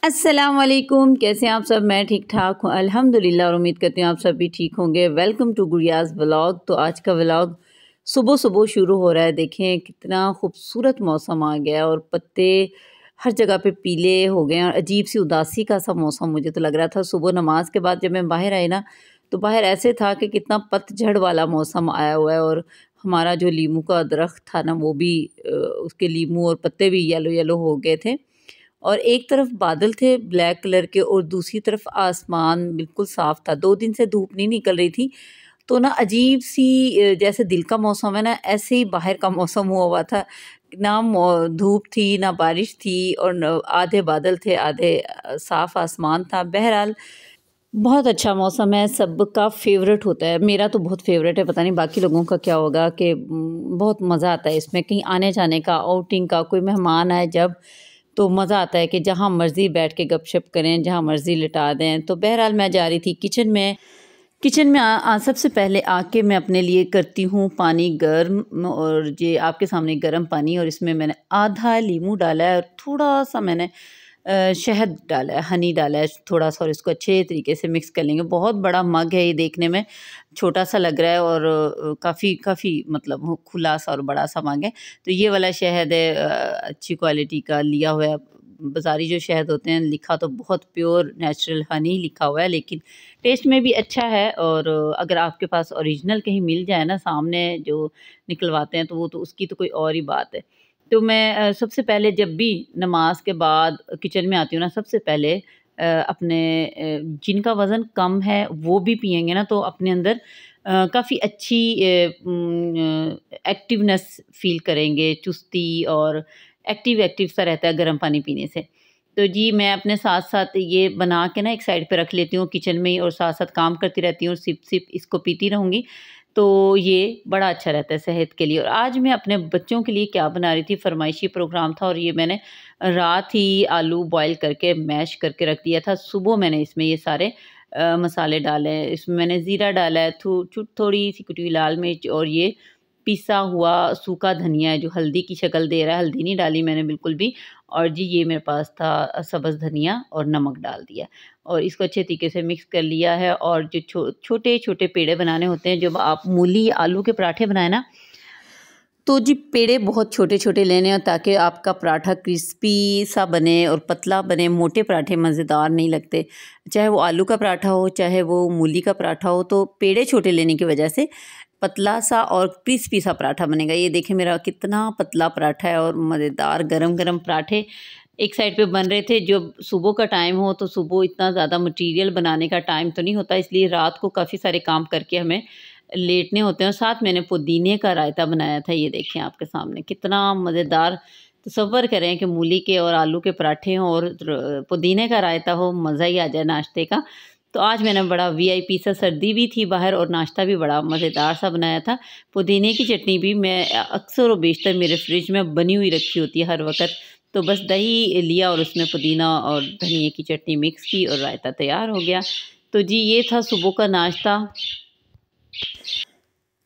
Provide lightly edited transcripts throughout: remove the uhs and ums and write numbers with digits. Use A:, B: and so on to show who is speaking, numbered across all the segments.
A: अस्सलाम वालेकुम। कैसे हैं आप सब? मैं ठीक ठाक हूँ अल्हम्दुलिल्लाह और उम्मीद करती हूँ आप सब भी ठीक होंगे। Welcome to Gudiya's vlog. तो आज का व्लॉग सुबह सुबह शुरू हो रहा है। देखें कितना खूबसूरत मौसम आ गया और पत्ते हर जगह पे पीले हो गए हैं और अजीब सी उदासी का सा मौसम मुझे तो लग रहा था। सुबह नमाज के बाद जब मैं बाहर आई ना, तो बाहर ऐसे था कि कितना पतझड़ वाला मौसम आया हुआ है। और हमारा जो लीमू का दरख्त था ना, वो भी उसके लीमू और पत्ते भी येलो येलो हो गए थे। और एक तरफ बादल थे ब्लैक कलर के और दूसरी तरफ आसमान बिल्कुल साफ़ था। 2 दिन से धूप नहीं निकल रही थी, तो ना अजीब-सी जैसे दिल का मौसम है ना, ऐसे ही बाहर का मौसम हुआ हुआ था। ना धूप थी, ना बारिश थी और न आधे बादल थे, आधे साफ़ आसमान था। बहरहाल बहुत अच्छा मौसम है, सबका फ़ेवरेट होता है। मेरा तो बहुत फ़ेवरेट है, पता नहीं बाकी लोगों का क्या होगा कि बहुत मज़ा आता है इसमें कहीं आने-जाने का, आउटिंग का। कोई मेहमान आए जब, तो मज़ा आता है कि जहाँ मर्ज़ी बैठ के गपशप करें, जहाँ मर्ज़ी लिटा दें। तो बहरहाल मैं जा रही थी किचन में। किचन में सबसे पहले आके मैं अपने लिए करती हूँ पानी गर्म, और ये आपके सामने गर्म पानी, और इसमें मैंने आधा लीमू डाला है और थोड़ा-सा मैंने शहद डाला है, हनी डाला है थोड़ा-सा, और इसको अच्छे तरीके से मिक्स कर लेंगे। बहुत बड़ा मग है ये, देखने में छोटा-सा लग रहा है और काफ़ी काफ़ी मतलब खुला-सा और बड़ा-सा मग है। तो ये वाला शहद है अच्छी क्वालिटी का लिया हुआ है। बाज़ारी जो शहद होते हैं, लिखा तो बहुत प्योर नेचुरल हनी लिखा हुआ है, लेकिन टेस्ट में भी अच्छा है। और अगर आपके पास ओरिजिनल कहीं मिल जाए ना सामने जो निकलवाते हैं, तो वो तो उसकी तो कोई और ही बात है। तो मैं सबसे पहले जब भी नमाज के बाद किचन में आती हूँ ना, सबसे पहले अपने जिनका वज़न कम है वो भी पिएंगे ना, तो अपने अंदर काफ़ी अच्छी एक्टिवनेस फ़ील करेंगे, चुस्ती और एक्टिव एक्टिव सा रहता है गर्म पानी पीने से। तो जी मैं अपने साथ-साथ ये बना के ना एक साइड पे रख लेती हूँ किचन में ही, और साथ-साथ काम करती रहती हूँ, सिप-सिप इसको पीती रहूँगी। तो ये बड़ा अच्छा रहता है सेहत के लिए। और आज मैं अपने बच्चों के लिए क्या बना रही थी, फ़रमाइशी प्रोग्राम था, और ये मैंने रात ही आलू बॉयल करके मैश करके रख दिया था। सुबह मैंने इसमें ये सारे मसाले डाले हैं। इसमें मैंने ज़ीरा डाला है, थोड़ी-सी कुटी हुई लाल मिर्च और ये पिसा हुआ सूखा धनिया है जो हल्दी की शक्ल दे रहा है, हल्दी नहीं डाली मैंने बिल्कुल भी। और जी ये मेरे पास था सब्ज़ धनिया, और नमक डाल दिया और इसको अच्छे तरीके से मिक्स कर लिया है। और जो छोटे-छोटे पेड़े बनाने होते हैं, जब आप मूली आलू के पराठे बनाए ना, तो जी पेड़े बहुत छोटे-छोटे लेने हैं ताकि आपका पराठा क्रिस्पी सा बने और पतला बने। मोटे पराठे मज़ेदार नहीं लगते, चाहे वो आलू का पराठा हो, चाहे वो मूली का पराठा हो। तो पेड़े छोटे लेने की वजह से पतला सा और क्रिस्पी सा पराठा बनेगा। ये देखिए मेरा कितना पतला पराठा है और मज़ेदार गरम-गरम पराठे एक साइड पे बन रहे थे। जब सुबह का टाइम हो तो सुबह इतना ज़्यादा मटीरियल बनाने का टाइम तो नहीं होता, इसलिए रात को काफ़ी सारे काम करके हमें लेटने होते हैं। और साथ मैंने पुदीने का रायता बनाया था, ये देखें आपके सामने कितना मज़ेदार। तसव्वुर करें कि मूली के और आलू के पराठे हों और पुदीने का रायता हो, मज़ा ही आ जाए नाश्ते का। तो आज मैंने बड़ा वीआईपी सा, सर्दी भी थी बाहर और नाश्ता भी बड़ा मज़ेदार सा बनाया था। पुदीने की चटनी भी मैं अक्सर व बेशतर मेरे फ्रिज में बनी हुई रखी होती है हर वक़्त। तो बस दही लिया और उसमें पुदीना और धनिये की चटनी मिक्स की और रायता तैयार हो गया। तो जी ये था सुबह का नाश्ता।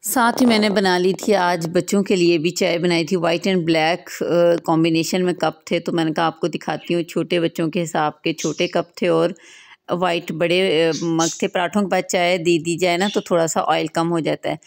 A: साथ ही मैंने बना ली थी आज बच्चों के लिए भी चाय बनाई थी, वाइट एंड ब्लैक कॉम्बिनेशन में कप थे। तो मैंने कहा आपको दिखाती हूँ, छोटे बच्चों के हिसाब के छोटे कप थे और वाइट बड़े मग थे। पराठों के बाद चाय दे दी जाए ना, तो थोड़ा सा ऑयल कम हो जाता है।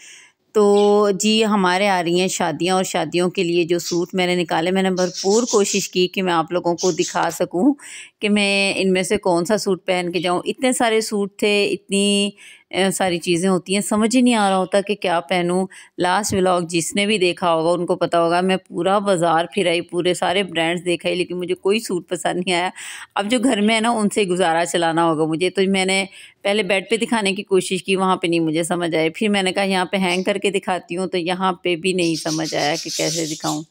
A: तो जी हमारे आ रही हैं शादियां, और शादियों के लिए जो सूट मैंने निकाले, मैंने भरपूर कोशिश की कि मैं आप लोगों को दिखा सकूं कि मैं इनमें से कौन सा सूट पहन के जाऊं। इतने सारे सूट थे, इतनी सारी चीज़ें होती हैं, समझ ही नहीं आ रहा होता कि क्या पहनूं। लास्ट व्लॉग जिसने भी देखा होगा उनको पता होगा, मैं पूरा बाज़ार फिर आई, पूरे सारे ब्रांड्स देखा ही, लेकिन मुझे कोई सूट पसंद नहीं आया। अब जो घर में है ना, उनसे गुजारा चलाना होगा मुझे। तो मैंने पहले बेड पे दिखाने की कोशिश की, वहाँ पे नहीं मुझे समझ आए। फिर मैंने कहा यहाँ पे हैंग करके दिखाती हूँ, तो यहाँ पे भी नहीं समझ आया कि कैसे दिखाऊं।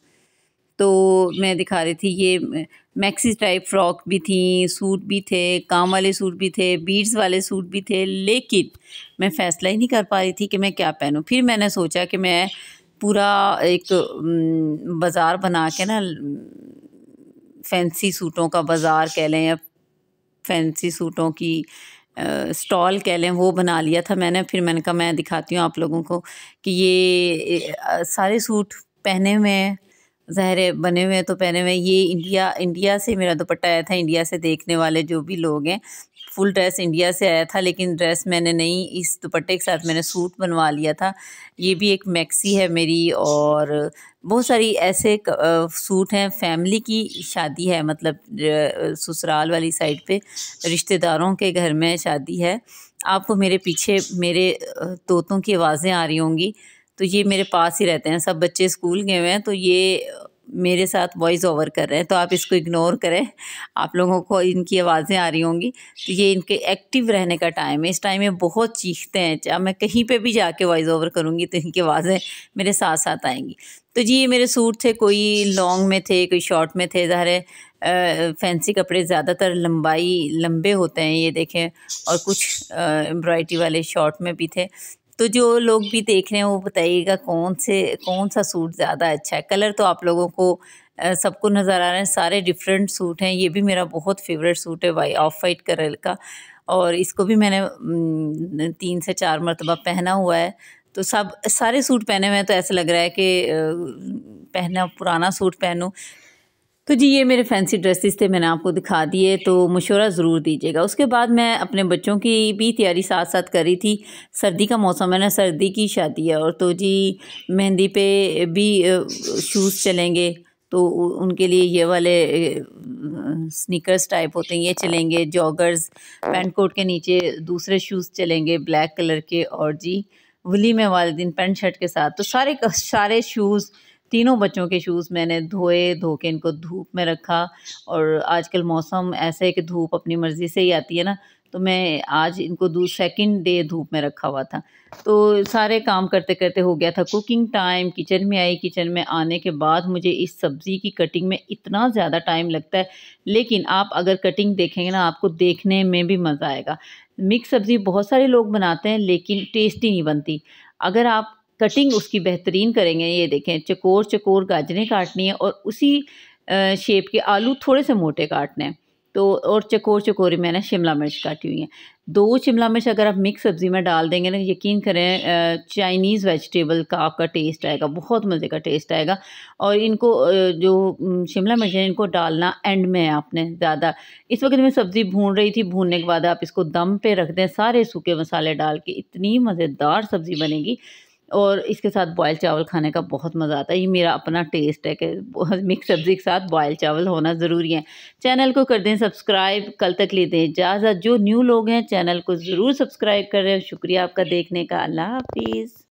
A: तो मैं दिखा रही थी ये मैक्सी टाइप फ्रॉक भी थी, सूट भी थे, काम वाले सूट भी थे, बीड्स वाले सूट भी थे, लेकिन मैं फ़ैसला ही नहीं कर पा रही थी कि मैं क्या पहनूं। फिर मैंने सोचा कि मैं पूरा एक बाज़ार बना के ना, फैंसी सूटों का बाज़ार कह लें या फैंसी सूटों की स्टॉल कह लें, वो बना लिया था मैंने। फिर मैंने कहा मैं दिखाती हूँ आप लोगों को कि ये सारे सूट पहने हुए हैं, ज़ाहिर है बने हुए हैं तो पहने हुए हैं। ये इंडिया से मेरा दुपट्टा आया था, इंडिया से देखने वाले जो भी लोग हैं, फुल ड्रेस इंडिया से आया था, लेकिन ड्रेस मैंने नहीं, इस दुपट्टे के साथ मैंने सूट बनवा लिया था। ये भी एक मैक्सी है मेरी, और बहुत सारी ऐसे सूट हैं। फैमिली की शादी है, मतलब ससुराल वाली साइड पे रिश्तेदारों के घर में शादी है। आपको मेरे पीछे मेरे तोतों की आवाज़ें आ रही होंगी, तो ये मेरे पास ही रहते हैं। सब बच्चे स्कूल गए हुए हैं, तो ये मेरे साथ वॉइस ओवर कर रहे हैं, तो आप इसको इग्नोर करें। आप लोगों को इनकी आवाज़ें आ रही होंगी, तो ये इनके एक्टिव रहने का टाइम है। इस टाइम में बहुत चीखते हैं, चाहे मैं कहीं पे भी जाके वॉइस ओवर करूँगी तो इनकी आवाज़ें मेरे साथ साथ आएंगी। तो जी ये मेरे सूट थे, कोई लॉन्ग में थे, कोई शॉर्ट में थे। ज़ाहिर है फैंसी कपड़े ज़्यादातर लंबे होते हैं, ये देखें, और कुछ एम्ब्रॉयडरी वाले शॉर्ट में भी थे। तो जो लोग भी देख रहे हैं वो बताइएगा कौन सा सूट ज़्यादा अच्छा है। कलर तो आप लोगों को सबको नज़र आ रहे हैं, सारे डिफरेंट सूट हैं। ये भी मेरा बहुत फेवरेट सूट है, ऑफ वाइट कलर का, और इसको भी मैंने 3 से 4 मरतबा पहना हुआ है। तो सारे सूट पहने हुए हैं, तो ऐसा लग रहा है कि पहना पुराना सूट पहनूं। तो जी ये मेरे फैंसी ड्रेसेस थे, मैंने आपको दिखा दिए, तो मशवरा ज़रूर दीजिएगा। उसके बाद मैं अपने बच्चों की भी तैयारी साथ साथ कर रही थी। सर्दी का मौसम है ना, सर्दी की शादी है, और तो जी मेहंदी पे भी शूज़ चलेंगे, तो उनके लिए ये वाले स्नीकर्स टाइप होते हैं, ये चलेंगे। जॉगर्स, पैंट कोट के नीचे दूसरे शूज़ चलेंगे ब्लैक कलर के, और जी वलीमे वाले दिन पैंट शर्ट के साथ। तो सारे शूज़, तीनों बच्चों के शूज़ मैंने धो के इनको धूप में रखा। और आजकल मौसम ऐसा है कि धूप अपनी मर्ज़ी से ही आती है ना, तो मैं आज इनको सेकंड डे धूप में रखा हुआ था। तो सारे काम करते करते हो गया था कुकिंग टाइम। किचन में आई, किचन में आने के बाद मुझे इस सब्ज़ी की कटिंग में इतना ज़्यादा टाइम लगता है, लेकिन आप अगर कटिंग देखेंगे ना, आपको देखने में भी मज़ा आएगा। मिक्स सब्ज़ी बहुत सारे लोग बनाते हैं, लेकिन टेस्टी नहीं बनती। अगर आप कटिंग उसकी बेहतरीन करेंगे, ये देखें, चकोर चकोर गाजरें काटनी है, और उसी शेप के आलू थोड़े से मोटे काटने हैं। तो और चकोर चकोरी मैंने शिमला मिर्च काटी हुई हैं। 2 शिमला मिर्च अगर आप मिक्स सब्ज़ी में डाल देंगे ना, यकीन करें चाइनीज़ वेजिटेबल का आपका टेस्ट आएगा, बहुत मज़े का टेस्ट आएगा। और इनको जो शिमला मिर्च है, इनको डालना एंड में है आपने ज़्यादा। इस वक्त मैं सब्ज़ी भून रही थी, भूनने के बाद आप इसको दम पे रख दें सारे सूखे मसाले डाल के, इतनी मज़ेदार सब्ज़ी बनेगी। और इसके साथ बॉयल चावल खाने का बहुत मज़ा आता है। ये मेरा अपना टेस्ट है कि मिक्स सब्ज़ी के साथ बॉयल चावल होना ज़रूरी है। चैनल को कर दें सब्सक्राइब। कल तक ले दें इजाज़त। जो न्यू लोग हैं चैनल को ज़रूर सब्सक्राइब कर रहे हैं। शुक्रिया आपका देखने का। अल्लाह हाफ़िज़।